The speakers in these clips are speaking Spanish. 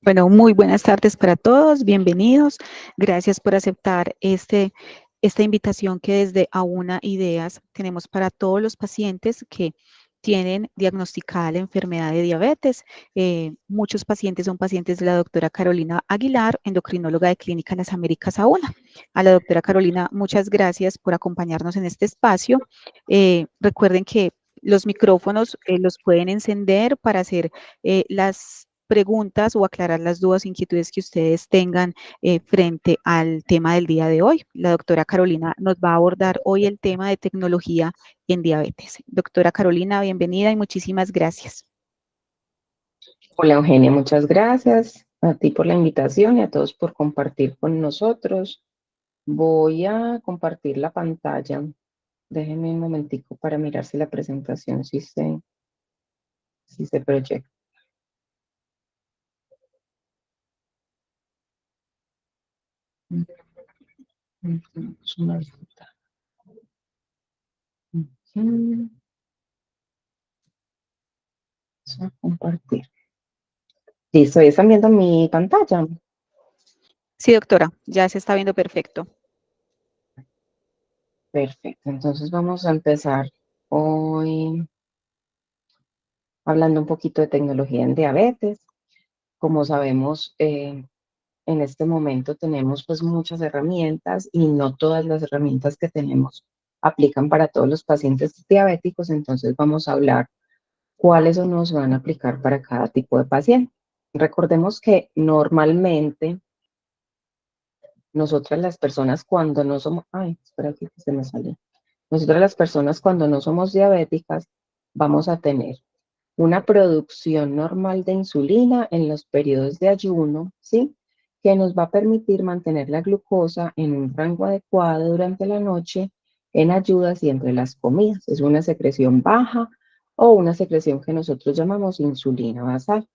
Bueno, muy buenas tardes para todos, bienvenidos. Gracias por aceptar esta invitación que desde Auna Ideas tenemos para todos los pacientes que tienen diagnosticada la enfermedad de diabetes. Muchos pacientes son pacientes de la doctora Carolina Aguilar, endocrinóloga de Clínica Las Américas Auna. A la doctora Carolina, muchas gracias por acompañarnos en este espacio. Recuerden que los micrófonos los pueden encender para hacer las preguntas o aclarar las dudas, inquietudes que ustedes tengan frente al tema del día de hoy. La doctora Carolina nos va a abordar hoy el tema de tecnología en diabetes. Doctora Carolina, bienvenida y muchísimas gracias. Hola Eugenia, muchas gracias a ti por la invitación y a todos por compartir con nosotros. Voy a compartir la pantalla. Déjenme un momentico para mirar si la presentación si se proyecta. Vamos a compartir. Listo, ¿están viendo mi pantalla? Sí, doctora, ya se está viendo perfecto. Perfecto, entonces vamos a empezar hoy hablando un poquito de tecnología en diabetes. Como sabemos, en este momento tenemos pues muchas herramientas y no todas las herramientas que tenemos aplican para todos los pacientes diabéticos, entonces vamos a hablar cuáles o nos van a aplicar para cada tipo de paciente. Recordemos que normalmente nosotras las personas cuando no somos, ay, espera aquí que se me salió. Nosotras las personas cuando no somos diabéticas vamos a tener una producción normal de insulina en los periodos de ayuno, ¿sí? Que nos va a permitir mantener la glucosa en un rango adecuado durante la noche, en ayudas y entre las comidas. Es una secreción baja o una secreción que nosotros llamamos insulina basal.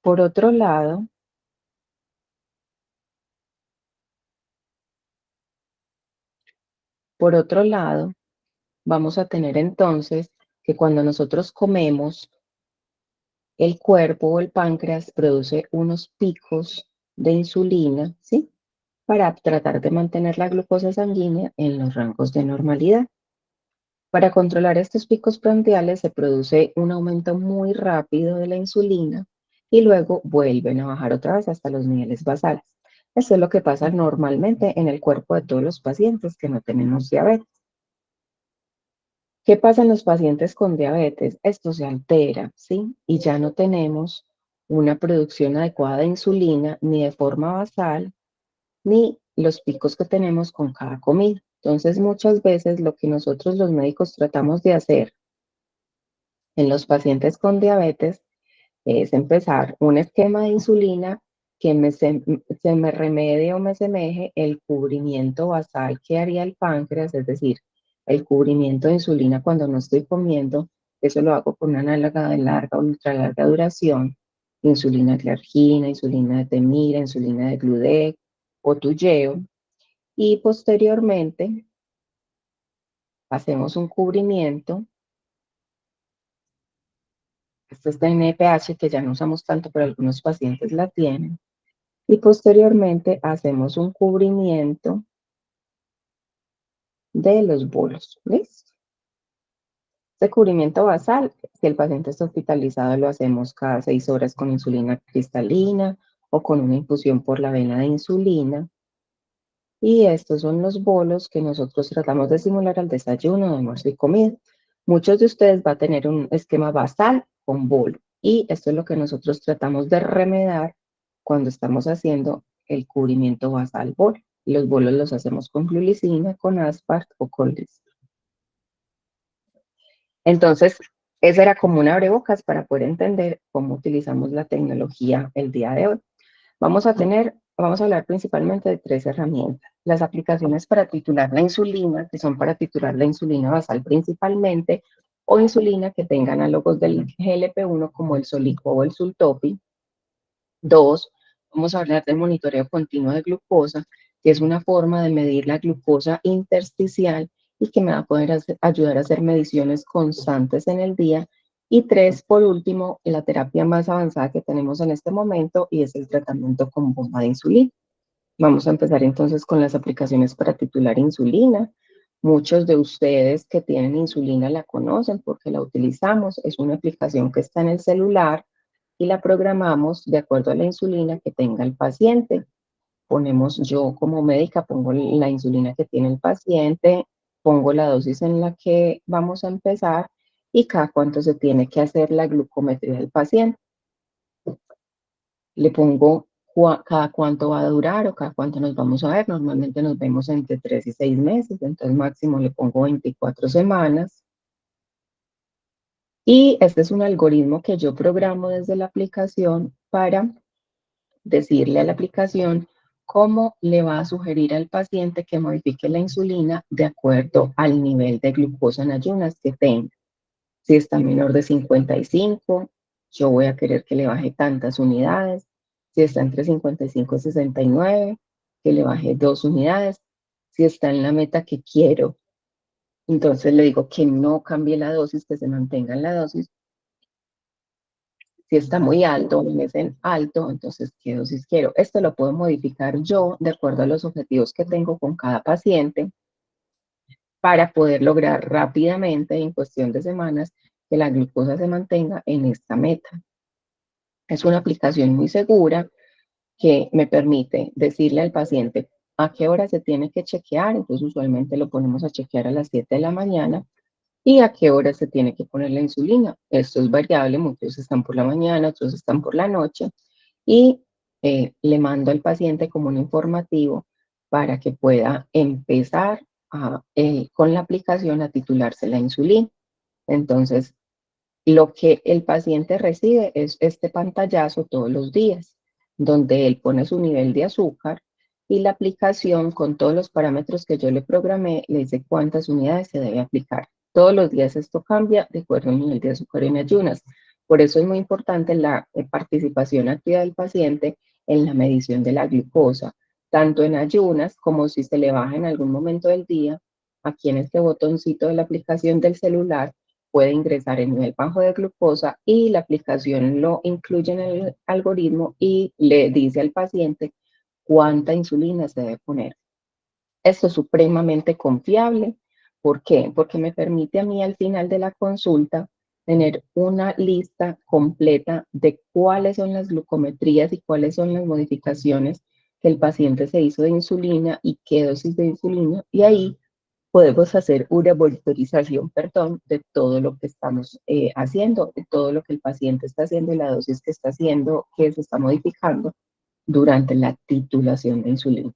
Por otro lado, vamos a tener entonces que cuando nosotros comemos, el cuerpo o el páncreas produce unos picos de insulina, ¿sí? Para tratar de mantener la glucosa sanguínea en los rangos de normalidad. Para controlar estos picos prandiales se produce un aumento muy rápido de la insulina y luego vuelven a bajar otra vez hasta los niveles basales. Esto es lo que pasa normalmente en el cuerpo de todos los pacientes que no tenemos diabetes. ¿Qué pasa en los pacientes con diabetes? Esto se altera, ¿sí? Y ya no tenemos una producción adecuada de insulina ni de forma basal, ni los picos que tenemos con cada comida. Entonces, muchas veces lo que nosotros los médicos tratamos de hacer en los pacientes con diabetes es empezar un esquema de insulina que se me remedie o me semeje el cubrimiento basal que haría el páncreas, es decir, el cubrimiento de insulina cuando no estoy comiendo. Eso lo hago con una análoga de larga o ultra larga duración, insulina glargina, insulina de temira, insulina de gludec o tuyeo, y posteriormente hacemos un cubrimiento. Esto es de NPH, que ya no usamos tanto, pero algunos pacientes la tienen. Y posteriormente hacemos un cubrimiento de los bolos. ¿Listo? Este cubrimiento basal, si el paciente está hospitalizado, lo hacemos cada 6 horas con insulina cristalina o con una infusión por la vena de insulina. Y estos son los bolos que nosotros tratamos de simular al desayuno, almuerzo y comida. Muchos de ustedes van a tener un esquema basal con bolo. Y esto es lo que nosotros tratamos de remediar cuando estamos haciendo el cubrimiento basal bolo. Los bolos los hacemos con glulicina, con aspart o con listro. Entonces, esa era como un abrebocas para poder entender cómo utilizamos la tecnología el día de hoy. Vamos a hablar principalmente de 3 herramientas. Las aplicaciones para titular la insulina, que son para titular la insulina basal principalmente, o insulina que tenga análogos del GLP-1 como el Soliqua o el Sultopi. 2, vamos a hablar del monitoreo continuo de glucosa, que es una forma de medir la glucosa intersticial y que me va a poder ayudar a hacer mediciones constantes en el día Y 3, por último, la terapia más avanzada que tenemos en este momento y es el tratamiento con bomba de insulina. Vamos a empezar entonces con las aplicaciones para titular insulina. Muchos de ustedes que tienen insulina la conocen porque la utilizamos. Es una aplicación que está en el celular y la programamos de acuerdo a la insulina que tenga el paciente. Yo como médica pongo la insulina que tiene el paciente, pongo la dosis en la que vamos a empezar y cada cuánto se tiene que hacer la glucometría del paciente. Le pongo cada cuánto va a durar o cada cuánto nos vamos a ver. Normalmente nos vemos entre 3 y 6 meses, entonces máximo le pongo 24 semanas. Y este es un algoritmo que yo programo desde la aplicación para decirle a la aplicación cómo le va a sugerir al paciente que modifique la insulina de acuerdo al nivel de glucosa en ayunas que tenga. Si está menor de 55, yo voy a querer que le baje tantas unidades. Si está entre 55 y 69, que le baje 2 unidades. Si está en la meta que quiero, entonces le digo que no cambie la dosis, que se mantenga en la dosis. Si está muy alto, me dicen alto, entonces, ¿qué dosis quiero? Esto lo puedo modificar yo de acuerdo a los objetivos que tengo con cada paciente para poder lograr rápidamente, en cuestión de semanas, que la glucosa se mantenga en esta meta. Es una aplicación muy segura que me permite decirle al paciente a qué hora se tiene que chequear, entonces usualmente lo ponemos a chequear a las 7 de la mañana, y a qué hora se tiene que poner la insulina. Esto es variable, muchos están por la mañana, otros están por la noche, y le mando al paciente como un informativo para que pueda empezar con la aplicación a titularse la insulina. Entonces, lo que el paciente recibe es este pantallazo todos los días, donde él pone su nivel de azúcar y la aplicación con todos los parámetros que yo le programé le dice cuántas unidades se debe aplicar. Todos los días esto cambia de acuerdo al nivel de azúcar en ayunas. Por eso es muy importante la participación activa del paciente en la medición de la glucosa, tanto en ayunas como si se le baja en algún momento del día. Aquí en este botoncito de la aplicación del celular puede ingresar el nivel bajo de glucosa y la aplicación lo incluye en el algoritmo y le dice al paciente cuánta insulina se debe poner. Esto es supremamente confiable. ¿Por qué? Porque me permite a mí al final de la consulta tener una lista completa de cuáles son las glucometrías y cuáles son las modificaciones que el paciente se hizo de insulina y qué dosis de insulina. Y ahí podemos hacer una monitorización, perdón, de todo lo que estamos haciendo, de todo lo que el paciente está haciendo y la dosis que está haciendo, que se está modificando durante la titulación de insulina.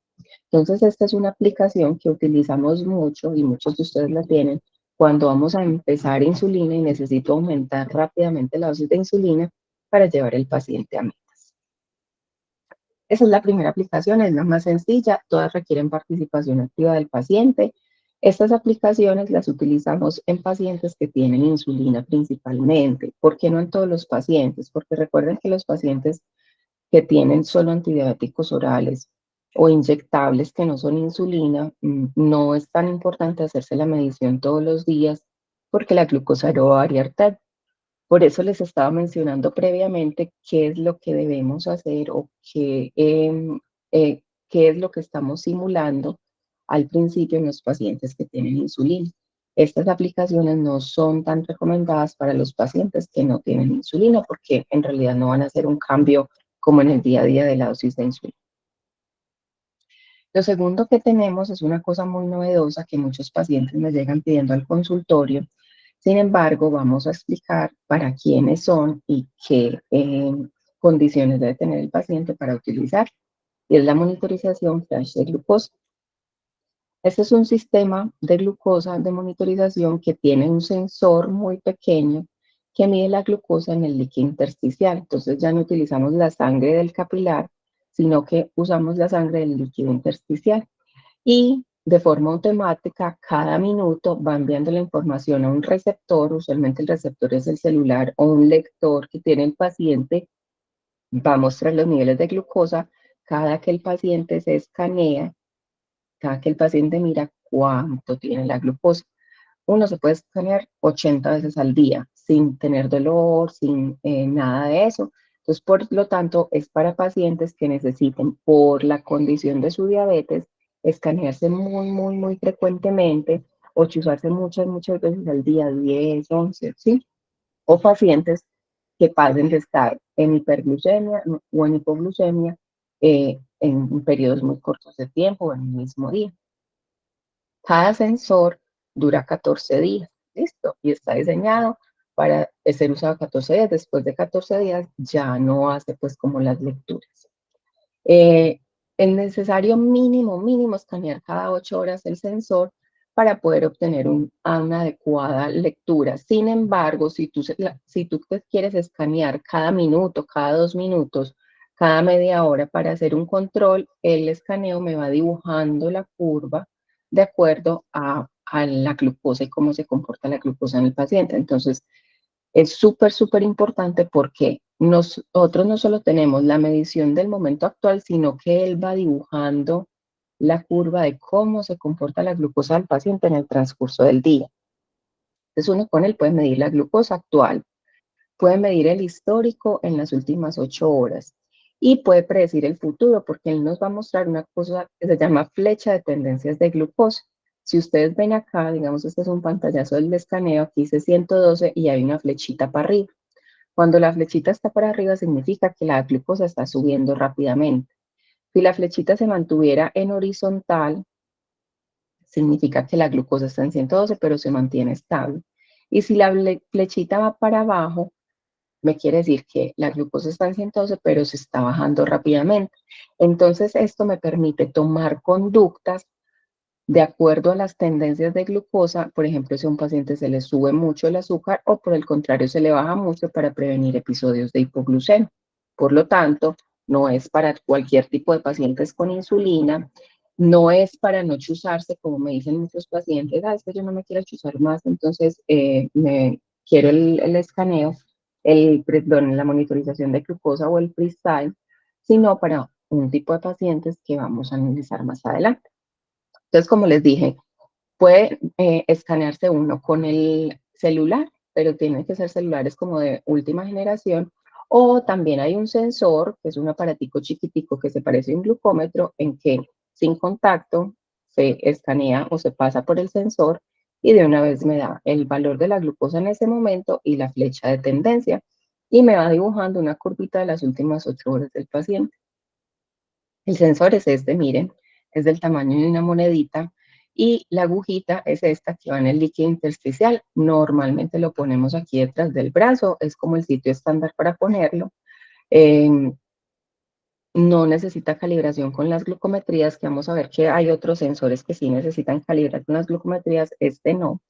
Entonces, esta es una aplicación que utilizamos mucho y muchos de ustedes la tienen cuando vamos a empezar insulina y necesito aumentar rápidamente la dosis de insulina para llevar el paciente a metas. Esa es la primera aplicación, es la más sencilla, todas requieren participación activa del paciente. Estas aplicaciones las utilizamos en pacientes que tienen insulina principalmente. ¿Por qué no en todos los pacientes? Porque recuerden que los pacientes que tienen solo antidiabéticos orales o inyectables que no son insulina, no es tan importante hacerse la medición todos los días porque la glucosa no va a variar tanto. Por eso les estaba mencionando previamente qué es lo que debemos hacer o qué es lo que estamos simulando al principio en los pacientes que tienen insulina. Estas aplicaciones no son tan recomendadas para los pacientes que no tienen insulina porque en realidad no van a hacer un cambio como en el día a día de la dosis de insulina. Lo segundo que tenemos es una cosa muy novedosa que muchos pacientes me llegan pidiendo al consultorio. Sin embargo, vamos a explicar para quiénes son y qué condiciones debe tener el paciente para utilizar. Y es la monitorización flash de glucosa. Este es un sistema de glucosa de monitorización que tiene un sensor muy pequeño que mide la glucosa en el líquido intersticial. Entonces ya no utilizamos la sangre del capilar, sino que usamos la sangre del líquido intersticial. Y de forma automática, cada minuto va enviando la información a un receptor, usualmente el receptor es el celular o un lector que tiene el paciente, va a mostrar los niveles de glucosa cada que el paciente se escanea, cada que el paciente mira cuánto tiene la glucosa. Uno se puede escanear 80 veces al día, sin tener dolor, sin nada de eso. Entonces, por lo tanto, es para pacientes que necesiten, por la condición de su diabetes, escanearse muy, muy, muy frecuentemente o chuzarse muchas, muchas veces al día, 10, 11, ¿sí? O pacientes que pasen de estar en hiperglucemia o en hipoglucemia en periodos muy cortos de tiempo o en el mismo día. Cada sensor dura 14 días, ¿listo? Y está diseñado para ser usado 14 días. Después de 14 días ya no hace pues como las lecturas. Es necesario mínimo, mínimo escanear cada 8 horas el sensor para poder obtener una adecuada lectura. Sin embargo, si tú quieres escanear cada minuto, cada 2 minutos, cada media hora para hacer un control, el escaneo me va dibujando la curva de acuerdo a la glucosa y cómo se comporta la glucosa en el paciente. Entonces, es súper, súper importante porque nosotros no solo tenemos la medición del momento actual, sino que él va dibujando la curva de cómo se comporta la glucosa del paciente en el transcurso del día. Entonces uno con él puede medir la glucosa actual, puede medir el histórico en las últimas 8 horas y puede predecir el futuro porque él nos va a mostrar una cosa que se llama flecha de tendencias de glucosa. Si ustedes ven acá, digamos, este es un pantallazo del escaneo, aquí dice 112 y hay una flechita para arriba. Cuando la flechita está para arriba significa que la glucosa está subiendo rápidamente. Si la flechita se mantuviera en horizontal, significa que la glucosa está en 112, pero se mantiene estable. Y si la flechita va para abajo, me quiere decir que la glucosa está en 112, pero se está bajando rápidamente. Entonces, esto me permite tomar conductas de acuerdo a las tendencias de glucosa. Por ejemplo, si a un paciente se le sube mucho el azúcar o por el contrario se le baja mucho para prevenir episodios de hipoglucemia. Por lo tanto, no es para cualquier tipo de pacientes con insulina, no es para no chuzarse, como me dicen muchos pacientes, es que yo no me quiero chuzar más, entonces me quiero el escaneo, perdón, la monitorización de glucosa o el freestyle, sino para un tipo de pacientes que vamos a analizar más adelante. Entonces, como les dije, puede escanearse uno con el celular, pero tienen que ser celulares como de última generación, o también hay un sensor, que es un aparatico chiquitico que se parece a un glucómetro, en que sin contacto se escanea o se pasa por el sensor y de una vez me da el valor de la glucosa en ese momento y la flecha de tendencia, y me va dibujando una curvita de las últimas 8 horas del paciente. El sensor es este, miren, es del tamaño de una monedita y la agujita es esta que va en el líquido intersticial. Normalmente lo ponemos aquí detrás del brazo, es como el sitio estándar para ponerlo. Eh, no necesita calibración con las glucometrías, que vamos a ver que hay otros sensores que sí necesitan calibrar con las glucometrías, este no.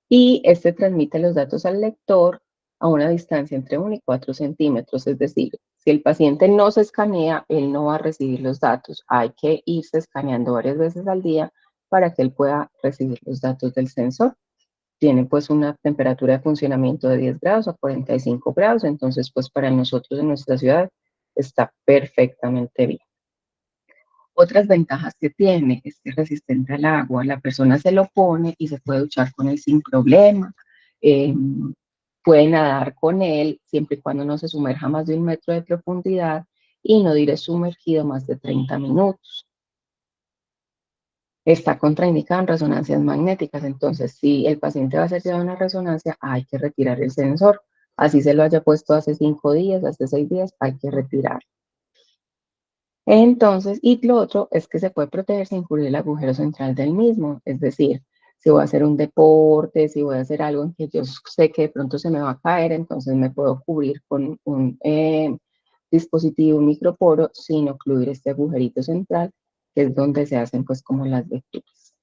Y este transmite los datos al lector a una distancia entre 1 y 4 centímetros, es decir, si el paciente no se escanea, él no va a recibir los datos. Hay que irse escaneando varias veces al día para que él pueda recibir los datos del sensor. Tiene pues una temperatura de funcionamiento de 10 grados a 45 grados, entonces pues para nosotros en nuestra ciudad está perfectamente bien. Otras ventajas que tiene es que es resistente al agua, la persona se lo pone y se puede duchar con él sin problema, eh, puede nadar con él siempre y cuando no se sumerja más de 1 metro de profundidad y no diré sumergido más de 30 minutos. Está contraindicado en resonancias magnéticas, entonces si el paciente va a ser llevado a una resonancia, hay que retirar el sensor. Así se lo haya puesto hace 5 días, hace 6 días, hay que retirar. Entonces, y lo otro es que se puede proteger sin cubrir el agujero central del mismo, es decir, si voy a hacer un deporte, si voy a hacer algo en que yo sé que de pronto se me va a caer, entonces me puedo cubrir con un dispositivo microporo sin ocluir este agujerito central, que es donde se hacen pues como las lecturas.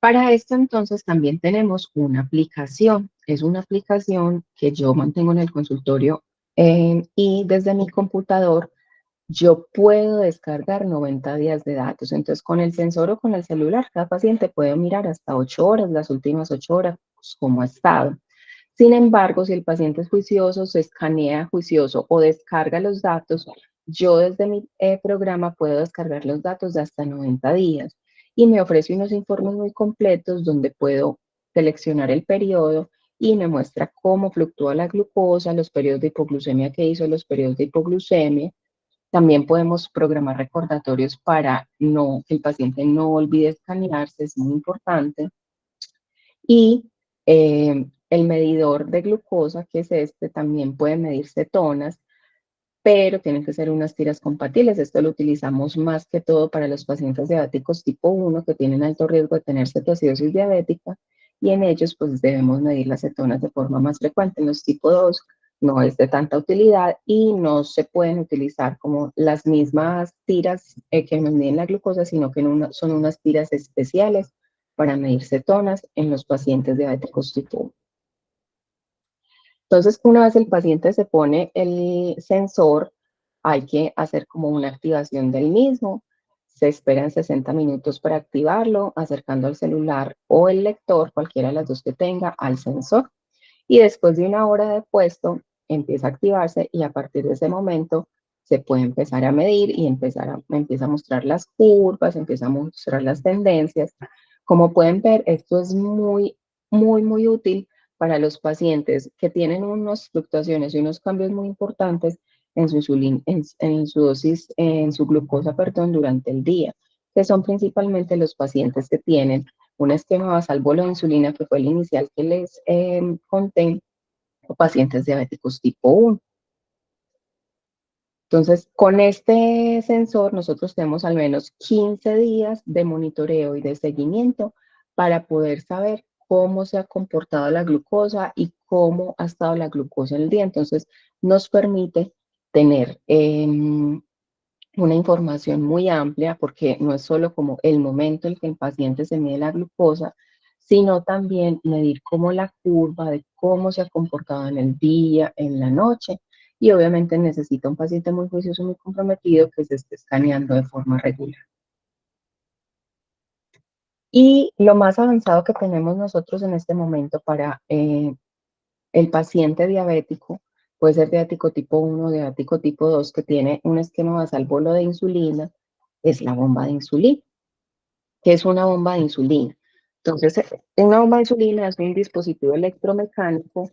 Para esto entonces también tenemos una aplicación. Es una aplicación que yo mantengo en el consultorio y desde mi computador yo puedo descargar 90 días de datos. Entonces con el sensor o con el celular, cada paciente puede mirar hasta 8 horas, las últimas 8 horas, pues, cómo ha estado. Sin embargo, si el paciente es juicioso, se escanea juicioso o descarga los datos, yo desde mi programa puedo descargar los datos de hasta 90 días y me ofrece unos informes muy completos donde puedo seleccionar el periodo y me muestra cómo fluctúa la glucosa, los periodos de hipoglucemia que hizo, los periodos de hipoglucemia. También podemos programar recordatorios para que el paciente no olvide escanearse, es muy importante. Y el medidor de glucosa, que es este, también puede medir cetonas, pero tienen que ser unas tiras compatibles. Esto lo utilizamos más que todo para los pacientes diabéticos tipo 1 que tienen alto riesgo de tener cetoacidosis diabética, y en ellos pues debemos medir las cetonas de forma más frecuente. En los tipo 2 no es de tanta utilidad y no se pueden utilizar como las mismas tiras que nos miden la glucosa, sino que son unas tiras especiales para medir cetonas en los pacientes diabéticos tipo 1. Entonces, una vez el paciente se pone el sensor, hay que hacer como una activación del mismo. Se esperan 60 minutos para activarlo, acercando el celular o el lector, cualquiera de las dos que tenga, al sensor. Y después de una hora de puesto, empieza a activarse y a partir de ese momento se puede empezar a medir y empieza a mostrar las curvas, empieza a mostrar las tendencias. Como pueden ver, esto es muy, muy, muy útil para los pacientes que tienen unas fluctuaciones y unos cambios muy importantes en su insulina, en su dosis, en su glucosa, perdón, durante el día, que son principalmente los pacientes que tienen un esquema basal bolo de insulina, que fue el inicial que les conté, o pacientes diabéticos tipo 1. Entonces, con este sensor nosotros tenemos al menos 15 días de monitoreo y de seguimiento para poder saber cómo se ha comportado la glucosa y cómo ha estado la glucosa en el día. Entonces, nos permite tener una información muy amplia, porque no es solo como el momento en que el paciente se mide la glucosa, sino también medir cómo la curva de cómo se ha comportado en el día, en la noche, y obviamente necesita un paciente muy juicioso, muy comprometido, que se esté escaneando de forma regular. Y lo más avanzado que tenemos nosotros en este momento para el paciente diabético, puede ser diabético tipo 1, diabético tipo 2, que tiene un esquema basal bolo de insulina, es la bomba de insulina. ¿Qué es una bomba de insulina? Entonces, una bomba de insulina es un dispositivo electromecánico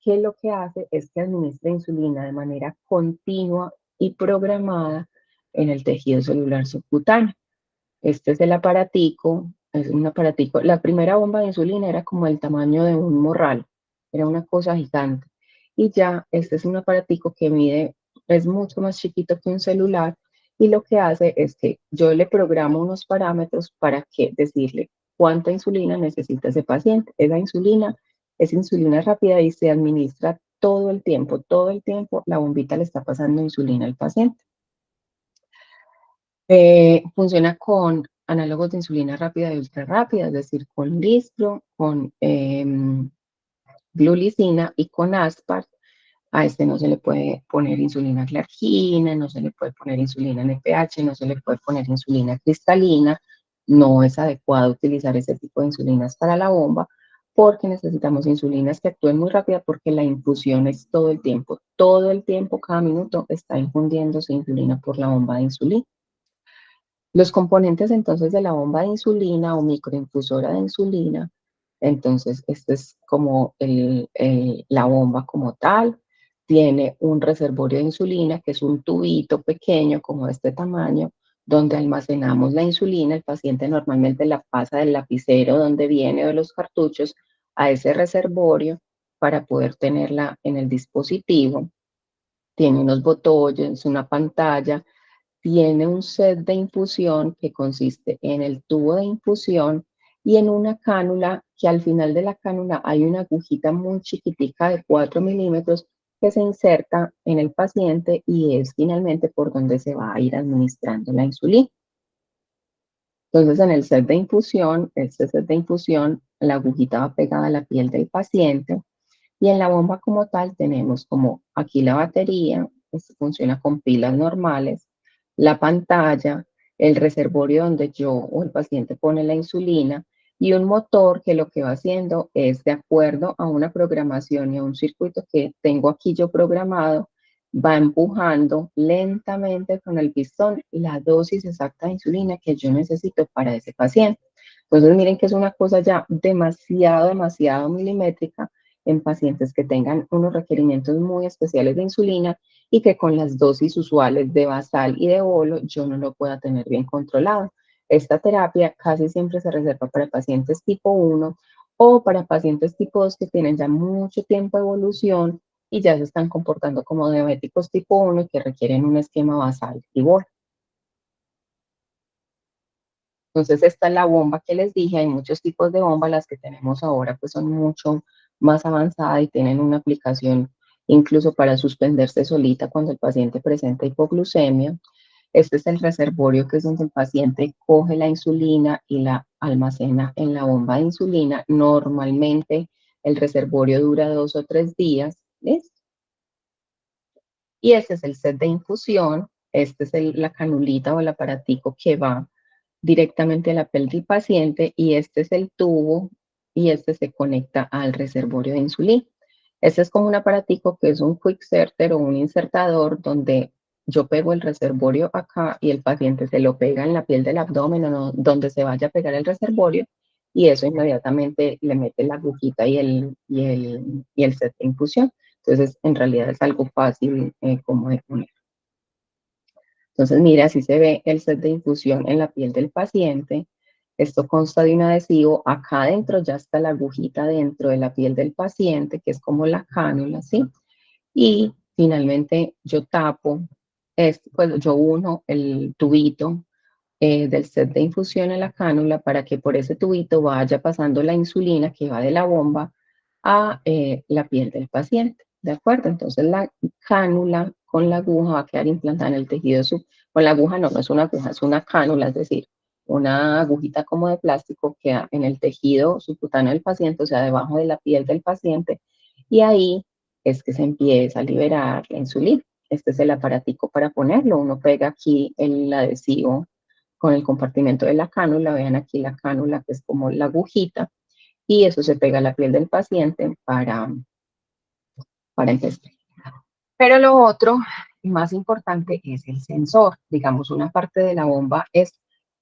que lo que hace es que administra insulina de manera continua y programada en el tejido celular subcutáneo. Este es el aparatico, es un aparatico. La primera bomba de insulina era como el tamaño de un morral, era una cosa gigante. Y ya este es un aparatico que mide, es mucho más chiquito que un celular, y lo que hace es que yo le programo unos parámetros para que decirle cuánta insulina necesita ese paciente. Esa insulina es insulina rápida y se administra todo el tiempo la bombita le está pasando insulina al paciente. Funciona con análogos de insulina rápida y ultra rápida, es decir, con Lispro, con glulicina y con Aspart. A este no se le puede poner insulina glargina, no se le puede poner insulina NPH, no se le puede poner insulina cristalina. No es adecuado utilizar ese tipo de insulinas para la bomba, porque necesitamos insulinas que actúen muy rápida, porque la infusión es todo el tiempo, cada minuto está infundiéndose insulina por la bomba de insulina. Los componentes entonces de la bomba de insulina o microinfusora de insulina, entonces este es como la bomba como tal, tiene un reservorio de insulina que es un tubito pequeño como de este tamaño, donde almacenamos la insulina. El paciente normalmente la pasa del lapicero donde viene, de los cartuchos, a ese reservorio para poder tenerla en el dispositivo. Tiene unos botones, una pantalla, tiene un set de infusión que consiste en el tubo de infusión y en una cánula, que al final de la cánula hay una agujita muy chiquitica de 4 milímetros que se inserta en el paciente y es finalmente por donde se va a ir administrando la insulina. Entonces, en el set de infusión, este set de infusión, la agujita va pegada a la piel del paciente, y en la bomba como tal tenemos como aquí la batería, esto funciona con pilas normales, la pantalla, el reservorio donde yo o el paciente pone la insulina, y un motor que lo que va haciendo es, de acuerdo a una programación y a un circuito que tengo aquí yo programado, va empujando lentamente con el pistón la dosis exacta de insulina que yo necesito para ese paciente. Entonces, miren que es una cosa ya demasiado milimétrica en pacientes que tengan unos requerimientos muy especiales de insulina y que con las dosis usuales de basal y de bolo yo no lo pueda tener bien controlado. Esta terapia casi siempre se reserva para pacientes tipo 1 o para pacientes tipo 2 que tienen ya mucho tiempo de evolución y ya se están comportando como diabéticos tipo 1 y que requieren un esquema basal y bolo. Entonces, esta es la bomba que les dije, hay muchos tipos de bomba, las que tenemos ahora pues son mucho más avanzadas y tienen una aplicación incluso para suspenderse solita cuando el paciente presenta hipoglucemia. Este es el reservorio, que es donde el paciente coge la insulina y la almacena en la bomba de insulina. Normalmente el reservorio dura 2 o 3 días, ¿ves? Y este es el set de infusión, este es la canulita o el aparatico que va directamente a la piel del paciente y este es el tubo y este se conecta al reservorio de insulina. Este es como un aparatico que es un quick inserter o un insertador donde yo pego el reservorio acá y el paciente se lo pega en la piel del abdomen o no, donde se vaya a pegar el reservorio y eso inmediatamente le mete la agujita y el set de infusión. Entonces, en realidad es algo fácil como de poner. Entonces, mira, así se ve el set de infusión en la piel del paciente. Esto consta de un adhesivo. Acá adentro ya está la agujita dentro de la piel del paciente, que es como la cánula, ¿sí? Y finalmente yo tapo, pues yo uno el tubito del set de infusión en la cánula para que por ese tubito vaya pasando la insulina que va de la bomba a la piel del paciente, ¿de acuerdo? Entonces la cánula con la aguja va a quedar implantada en el tejido con la aguja no es una aguja, es una cánula, es decir, una agujita como de plástico que en el tejido subcutáneo del paciente, o sea, debajo de la piel del paciente, y ahí es que se empieza a liberar la insulina. Este es el aparatico para ponerlo. Uno pega aquí el adhesivo con el compartimento de la cánula. Vean aquí la cánula, que es como la agujita, y eso se pega a la piel del paciente para empezar. Pero lo otro, más importante, es el sensor. Digamos, una parte de la bomba es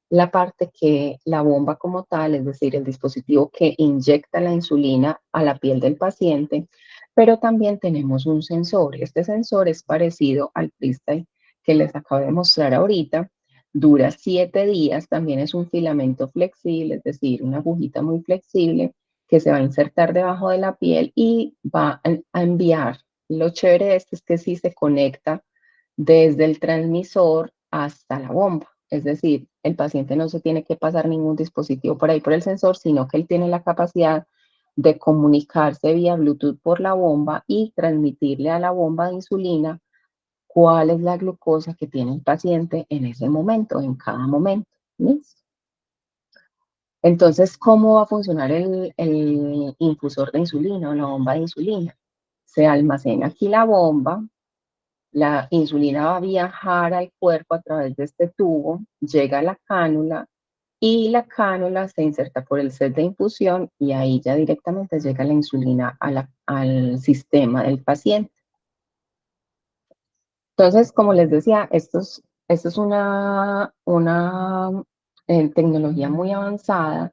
la parte que la bomba como tal, es decir, el dispositivo que inyecta la insulina a la piel del paciente, pero también tenemos un sensor. Este sensor es parecido al freestyle que les acabo de mostrar ahorita. Dura 7 días, también es un filamento flexible, es decir, una agujita muy flexible que se va a insertar debajo de la piel y va a enviar. Lo chévere de esto es que sí se conecta desde el transmisor hasta la bomba. Es decir, el paciente no se tiene que pasar ningún dispositivo por ahí por el sensor, sino que él tiene la capacidad de comunicarse vía Bluetooth por la bomba y transmitirle a la bomba de insulina cuál es la glucosa que tiene el paciente en ese momento, en cada momento. ¿Listo? Entonces, ¿cómo va a funcionar el infusor de insulina o la bomba de insulina? Se almacena aquí la bomba, la insulina va a viajar al cuerpo a través de este tubo, llega a la cánula y la cánula se inserta por el set de infusión y ahí ya directamente llega la insulina al sistema del paciente. Entonces, como les decía, esto es una tecnología muy avanzada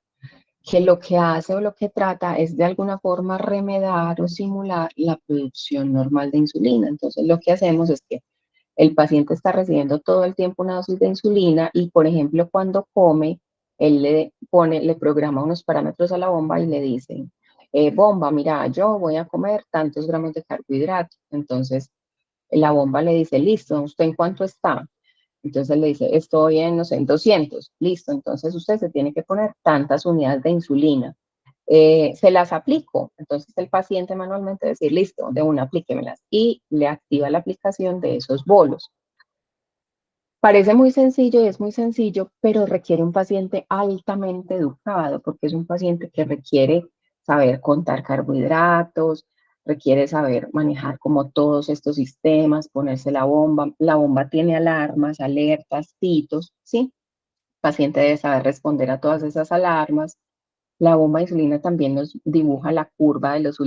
que lo que hace o lo que trata es de alguna forma remedar o simular la producción normal de insulina. Entonces, lo que hacemos es que el paciente está recibiendo todo el tiempo una dosis de insulina y, por ejemplo, cuando come, él le programa unos parámetros a la bomba y le dice, bomba, mira, yo voy a comer tantos gramos de carbohidratos. Entonces, la bomba le dice, listo, ¿usted en cuánto está? Entonces le dice, estoy en, no sé, en 200. Listo, entonces usted se tiene que poner tantas unidades de insulina. Se las aplico. Entonces el paciente manualmente decir, listo, de una aplíquemelas y le activa la aplicación de esos bolos. Parece muy sencillo y es muy sencillo, pero requiere un paciente altamente educado porque es un paciente que requiere saber contar carbohidratos, requiere saber manejar como todos estos sistemas, ponerse la bomba. La bomba tiene alarmas, alertas, pitos, ¿sí? El paciente debe saber responder a todas esas alarmas. La bomba de insulina también nos dibuja la curva de las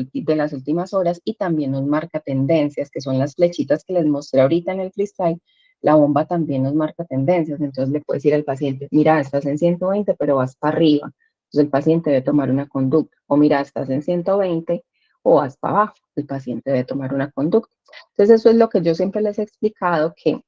últimas horas y también nos marca tendencias, que son las flechitas que les mostré ahorita en el freestyle. La bomba también nos marca tendencias, entonces le puedes decir al paciente, mira, estás en 120, pero vas para arriba. Entonces el paciente debe tomar una conducta. O mira, estás en 120 o vas para abajo. El paciente debe tomar una conducta. Entonces eso es lo que yo siempre les he explicado, que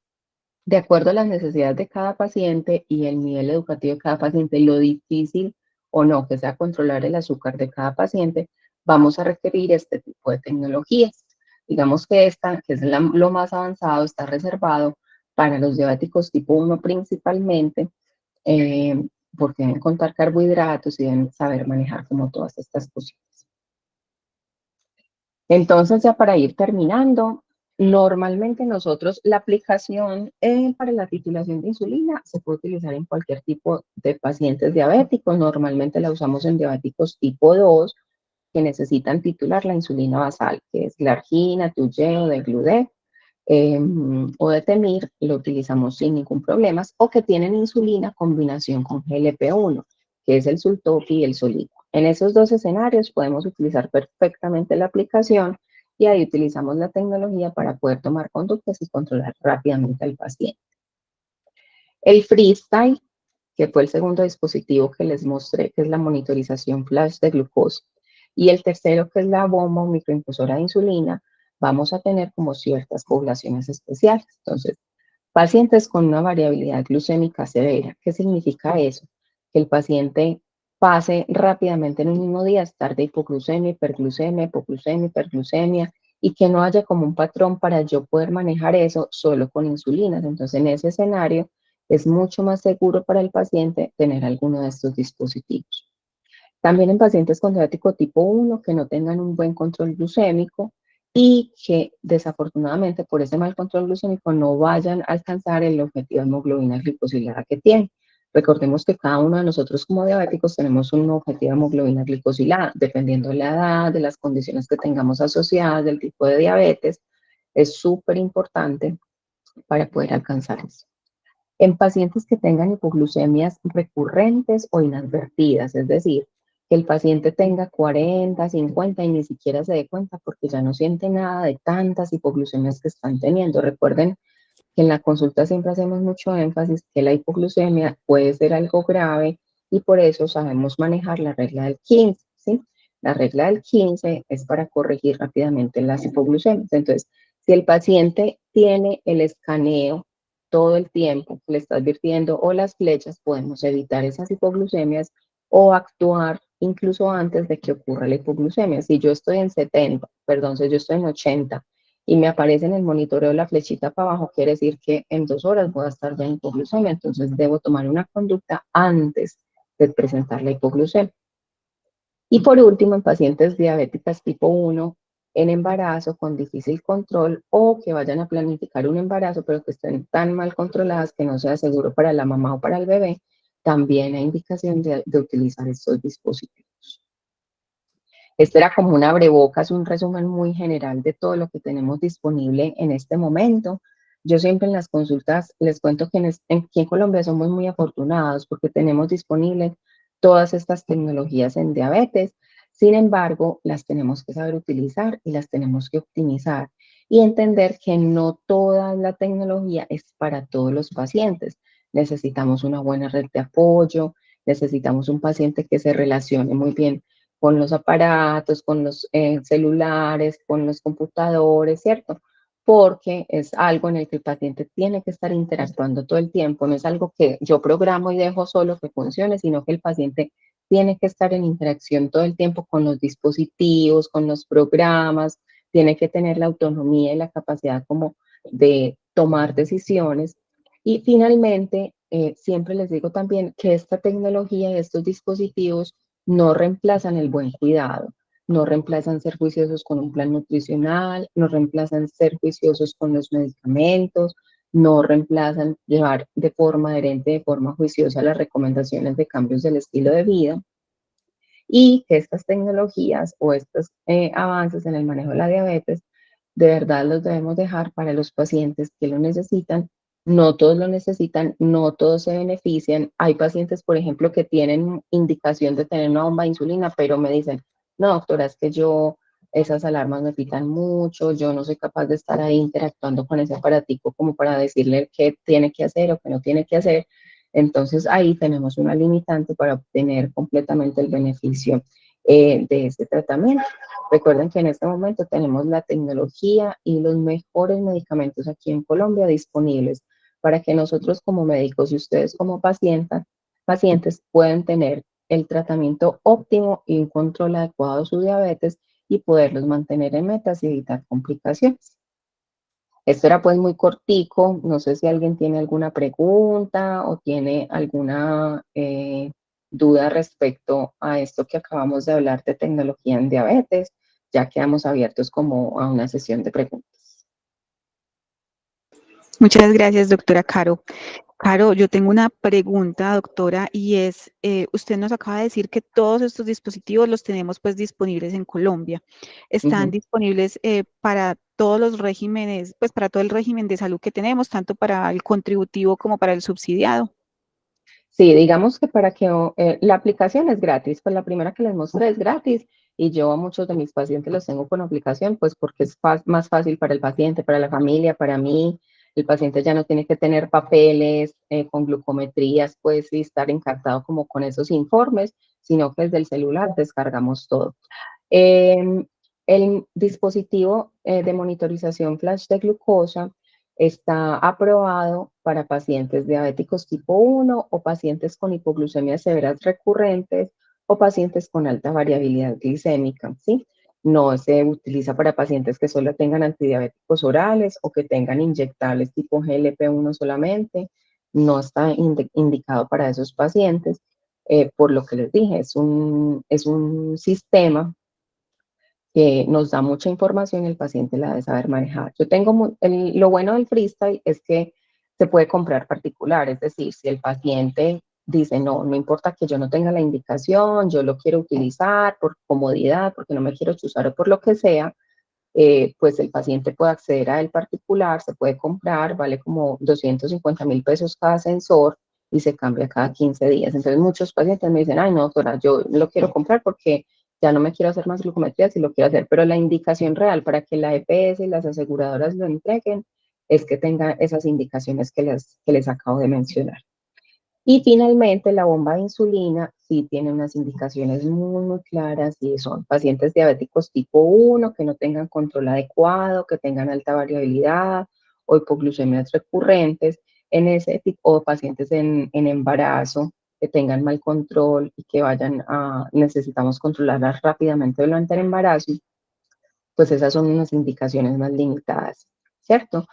de acuerdo a las necesidades de cada paciente y el nivel educativo de cada paciente, lo difícil o no que sea controlar el azúcar de cada paciente, vamos a requerir este tipo de tecnologías. Digamos que esta, que es lo más avanzado, está reservado para los diabéticos tipo 1 principalmente, eh, porque deben contar carbohidratos y deben saber manejar como todas estas cositas. Entonces, ya para ir terminando, normalmente nosotros la aplicación para la titulación de insulina se puede utilizar en cualquier tipo de pacientes diabéticos. Normalmente la usamos en diabéticos tipo 2 que necesitan titular la insulina basal, que es la argina, Toujeo, de Degludec o de Temir, lo utilizamos sin ningún problema, o que tienen insulina combinación con GLP-1, que es el Sultopi y el Soliqua. En esos dos escenarios podemos utilizar perfectamente la aplicación y ahí utilizamos la tecnología para poder tomar conductas y controlar rápidamente al paciente. El Freestyle, que fue el segundo dispositivo que les mostré, que es la monitorización flash de glucosa, y el tercero, que es la bomba o microinfusora de insulina, vamos a tener como ciertas poblaciones especiales. Entonces, pacientes con una variabilidad glucémica severa. ¿Qué significa eso? Que el paciente pase rápidamente en un mismo día a estar de hipoglucemia, hiperglucemia, hipoglucemia, hiperglucemia, y que no haya como un patrón para yo poder manejar eso solo con insulinas. Entonces, en ese escenario, es mucho más seguro para el paciente tener alguno de estos dispositivos. También en pacientes con diabético tipo 1 que no tengan un buen control glucémico y que desafortunadamente por ese mal control glucémico no vayan a alcanzar el objetivo de hemoglobina glicosilada que tienen. Recordemos que cada uno de nosotros como diabéticos tenemos un objetivo de hemoglobina glicosilada, dependiendo de la edad, de las condiciones que tengamos asociadas, del tipo de diabetes, es súper importante para poder alcanzar eso. En pacientes que tengan hipoglucemias recurrentes o inadvertidas, es decir, que el paciente tenga 40, 50 y ni siquiera se dé cuenta porque ya no siente nada de tantas hipoglucemias que están teniendo. Recuerden que en la consulta siempre hacemos mucho énfasis que la hipoglucemia puede ser algo grave y por eso sabemos manejar la regla del 15, ¿sí? La regla del 15 es para corregir rápidamente las hipoglucemias. Entonces, si el paciente tiene el escaneo todo el tiempo que le está advirtiendo o las flechas, podemos evitar esas hipoglucemias o actuar incluso antes de que ocurra la hipoglucemia. Si yo estoy en 70, perdón, si yo estoy en 80 y me aparece en el monitoreo la flechita para abajo, quiere decir que en 2 horas voy a estar ya en hipoglucemia, entonces debo tomar una conducta antes de presentar la hipoglucemia. Y por último, en pacientes diabéticas tipo 1, en embarazo con difícil control o que vayan a planificar un embarazo, pero que estén tan mal controladas que no sea seguro para la mamá o para el bebé, también hay indicación de utilizar estos dispositivos. Este era como un abrebocas, un resumen muy general de todo lo que tenemos disponible en este momento. Yo siempre en las consultas les cuento que aquí en Colombia somos muy afortunados porque tenemos disponibles todas estas tecnologías en diabetes. Sin embargo, las tenemos que saber utilizar y las tenemos que optimizar y entender que no toda la tecnología es para todos los pacientes. Necesitamos una buena red de apoyo, necesitamos un paciente que se relacione muy bien con los aparatos, con los celulares, con los computadores, ¿cierto? Porque es algo en el que el paciente tiene que estar interactuando todo el tiempo, no es algo que yo programo y dejo solo que funcione, sino que el paciente tiene que estar en interacción todo el tiempo con los dispositivos, con los programas, tiene que tener la autonomía y la capacidad como de tomar decisiones. Y finalmente, siempre les digo también que esta tecnología y estos dispositivos no reemplazan el buen cuidado, no reemplazan ser juiciosos con un plan nutricional, no reemplazan ser juiciosos con los medicamentos, no reemplazan llevar de forma adherente, de forma juiciosa las recomendaciones de cambios del estilo de vida y que estas tecnologías o estos avances en el manejo de la diabetes de verdad los debemos dejar para los pacientes que lo necesitan. No todos lo necesitan, no todos se benefician. Hay pacientes, por ejemplo, que tienen indicación de tener una bomba de insulina, pero me dicen, no, doctora, es que yo, esas alarmas me pitan mucho, yo no soy capaz de estar ahí interactuando con ese aparatico como para decirle qué tiene que hacer o qué no tiene que hacer. Entonces ahí tenemos una limitante para obtener completamente el beneficio de este tratamiento. Recuerden que en este momento tenemos la tecnología y los mejores medicamentos aquí en Colombia disponibles para que nosotros como médicos y ustedes como pacientes puedan tener el tratamiento óptimo y un control adecuado de su diabetes y poderlos mantener en metas y evitar complicaciones. Esto era pues muy cortico, no sé si alguien tiene alguna pregunta o tiene alguna duda respecto a esto que acabamos de hablar de tecnología en diabetes. Ya quedamos abiertos como a una sesión de preguntas. Muchas gracias, doctora Caro. Caro, yo tengo una pregunta, doctora, y es, usted nos acaba de decir que todos estos dispositivos los tenemos pues disponibles en Colombia. ¿Están disponibles para todos los regímenes, pues para todo el régimen de salud que tenemos, tanto para el contributivo como para el subsidiado? Sí, digamos que para que la aplicación es gratis, pues la primera que les mostré es gratis y yo a muchos de mis pacientes los tengo con aplicación, pues porque es más fácil para el paciente, para la familia, para mí. El paciente ya no tiene que tener papeles con glucometrías, pues y estar encartado como con esos informes, sino que desde el celular descargamos todo. Eh, el dispositivo de monitorización flash de glucosa está aprobado para pacientes diabéticos tipo 1 o pacientes con hipoglucemias severas recurrentes o pacientes con alta variabilidad glicémica, ¿sí? No se utiliza para pacientes que solo tengan antidiabéticos orales o que tengan inyectables tipo GLP-1 solamente. No está indicado para esos pacientes. Por lo que les dije, es un sistema que nos da mucha información y el paciente la debe saber manejar. Yo tengo, lo bueno del freestyle es que se puede comprar particular, es decir, si el paciente dice, no, no importa que yo no tenga la indicación, yo lo quiero utilizar por comodidad, porque no me quiero chuzar o por lo que sea, pues el paciente puede acceder a el particular, se puede comprar, vale como 250.000 pesos cada sensor y se cambia cada 15 días. Entonces muchos pacientes me dicen, ay no, doctora, yo lo quiero comprar porque ya no me quiero hacer más glucometría, si lo quiero hacer, pero la indicación real para que la EPS y las aseguradoras lo entreguen es que tenga esas indicaciones que les acabo de mencionar. Y finalmente, la bomba de insulina sí tiene unas indicaciones muy, muy claras y son pacientes diabéticos tipo 1 que no tengan control adecuado, que tengan alta variabilidad o hipoglucemias recurrentes, en ese tipo, o pacientes en embarazo que tengan mal control y que vayan a, necesitamos controlarlas rápidamente durante el embarazo, pues esas son unas indicaciones más limitadas, ¿cierto?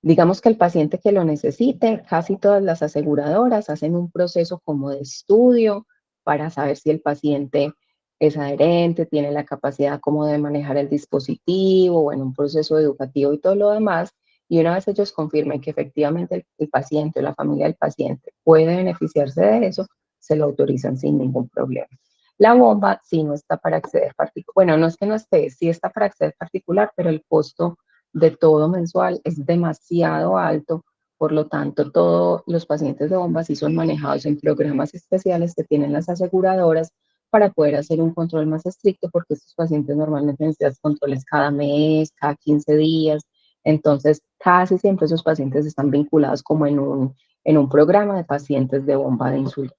Digamos que el paciente que lo necesite, casi todas las aseguradoras hacen un proceso como de estudio para saber si el paciente es adherente, tiene la capacidad como de manejar el dispositivo, o en un proceso educativo y todo lo demás. Y una vez ellos confirmen que efectivamente el paciente o la familia del paciente puede beneficiarse de eso, se lo autorizan sin ningún problema. La bomba sí no está para acceder particular. Bueno, no es que no esté, sí está para acceder particular, pero el costo de todo mensual es demasiado alto, por lo tanto, todos los pacientes de bomba sí son manejados en programas especiales que tienen las aseguradoras para poder hacer un control más estricto, porque estos pacientes normalmente necesitan controles cada mes, cada 15 días, entonces casi siempre esos pacientes están vinculados como en un programa de pacientes de bomba de insulina.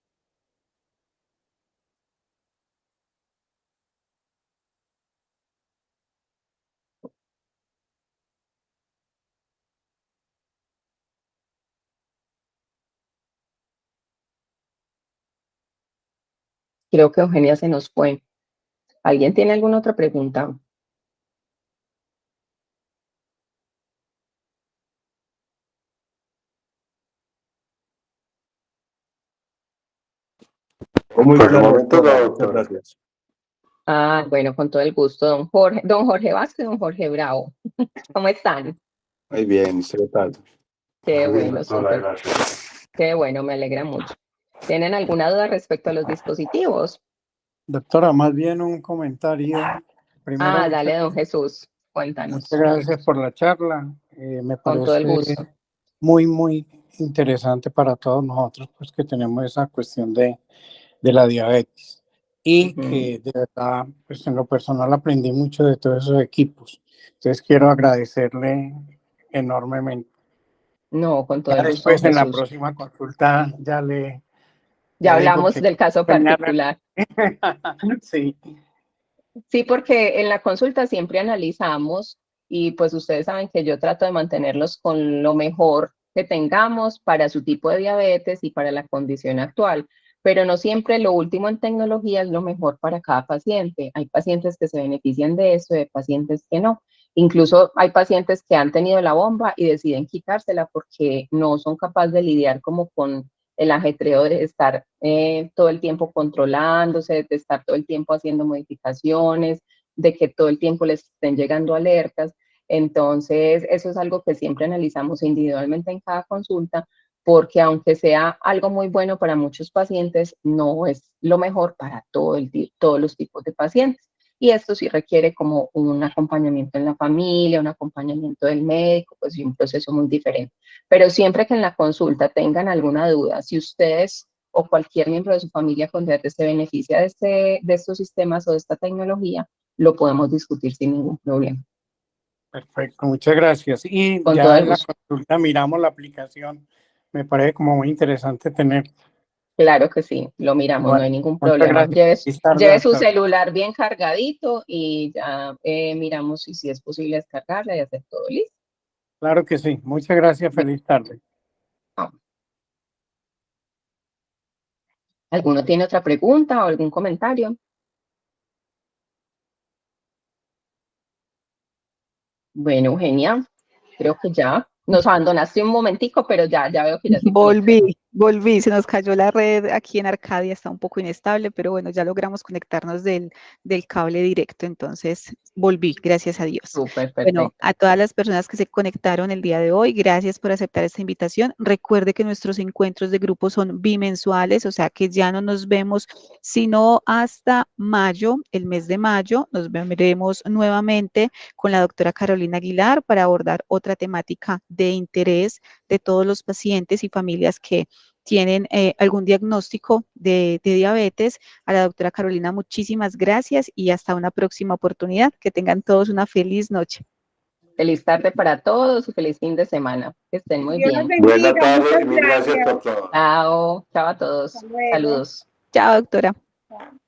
Creo que Eugenia se nos fue. ¿Alguien tiene alguna otra pregunta? Muy Por el claro, momento no, doctora. Muchas doctora. gracias. Ah, bueno, con todo el gusto, don Jorge Vázquez, don Jorge Bravo. ¿Cómo están? Muy bien, ¿usted qué tal? Qué Muy bien, bueno, doctora, súper. gracias. Qué bueno, me alegra mucho. ¿Tienen alguna duda respecto a los dispositivos? Doctora, más bien un comentario. Primero, Ah, dale, don Jesús, muchas cuéntanos, gracias por la charla. Me con todo el parece gusto. muy, muy interesante para todos nosotros, pues que tenemos esa cuestión de la diabetes. Y Ujú. que de verdad, pues en lo personal aprendí mucho de todos esos equipos. Entonces quiero agradecerle enormemente. No, con todo Ya el gusto, después en la Jesús. próxima consulta ya le Ya digo hablamos que del caso tenía particular. sí, Sí, porque en la consulta siempre analizamos y pues ustedes saben que yo trato de mantenerlos con lo mejor que tengamos para su tipo de diabetes y para la condición actual, pero no siempre lo último en tecnología es lo mejor para cada paciente. Hay pacientes que se benefician de eso y hay pacientes que no. Incluso hay pacientes que han tenido la bomba y deciden quitársela porque no son capaces de lidiar como con el ajetreo de estar todo el tiempo controlándose, de estar todo el tiempo haciendo modificaciones, de que todo el tiempo les estén llegando alertas. Entonces, eso es algo que siempre analizamos individualmente en cada consulta, porque aunque sea algo muy bueno para muchos pacientes, no es lo mejor para todos los tipos de pacientes. Y esto sí requiere como un acompañamiento en la familia, un acompañamiento del médico, pues y un proceso muy diferente. Pero siempre que en la consulta tengan alguna duda, si ustedes o cualquier miembro de su familia con diabetes se beneficia de estos sistemas o de esta tecnología, lo podemos discutir sin ningún problema. perfecto, muchas gracias. Y Con todo ya el en la gusto. consulta miramos la aplicación. Me parece como muy interesante tener. Claro que sí, lo miramos, no Bueno, hay ningún muchas problema. gracias. Feliz tarde, Lleve su doctor. celular bien cargadito y ya miramos si es posible descargarla y hacer todo listo. Claro que sí. Muchas gracias. Feliz tarde. ¿Alguno tiene otra pregunta o algún comentario? Bueno, Eugenia, creo que ya nos abandonaste un momentico, pero ya veo que ya se conectó. Volví, se nos cayó la red aquí en Arcadia, está un poco inestable, pero bueno, ya logramos conectarnos del cable directo, entonces volví, gracias a Dios. Súper, Bueno, perfecto. a todas las personas que se conectaron el día de hoy, gracias por aceptar esta invitación. Recuerde que nuestros encuentros de grupo son bimensuales, o sea que ya no nos vemos sino hasta mayo, el mes de mayo, nos veremos nuevamente con la doctora Carolina Aguilar para abordar otra temática de interés de todos los pacientes y familias que tienen algún diagnóstico de diabetes. A la doctora Carolina, muchísimas gracias y hasta una próxima oportunidad. Que tengan todos una feliz noche. Feliz tarde para todos y feliz fin de semana. Que estén muy Dios los bien. Buenas bendiga, tardes muchas y mil gracias gracias. por todo. Chao, chao a todos. Hasta luego. Saludos. Chao, doctora. Chao.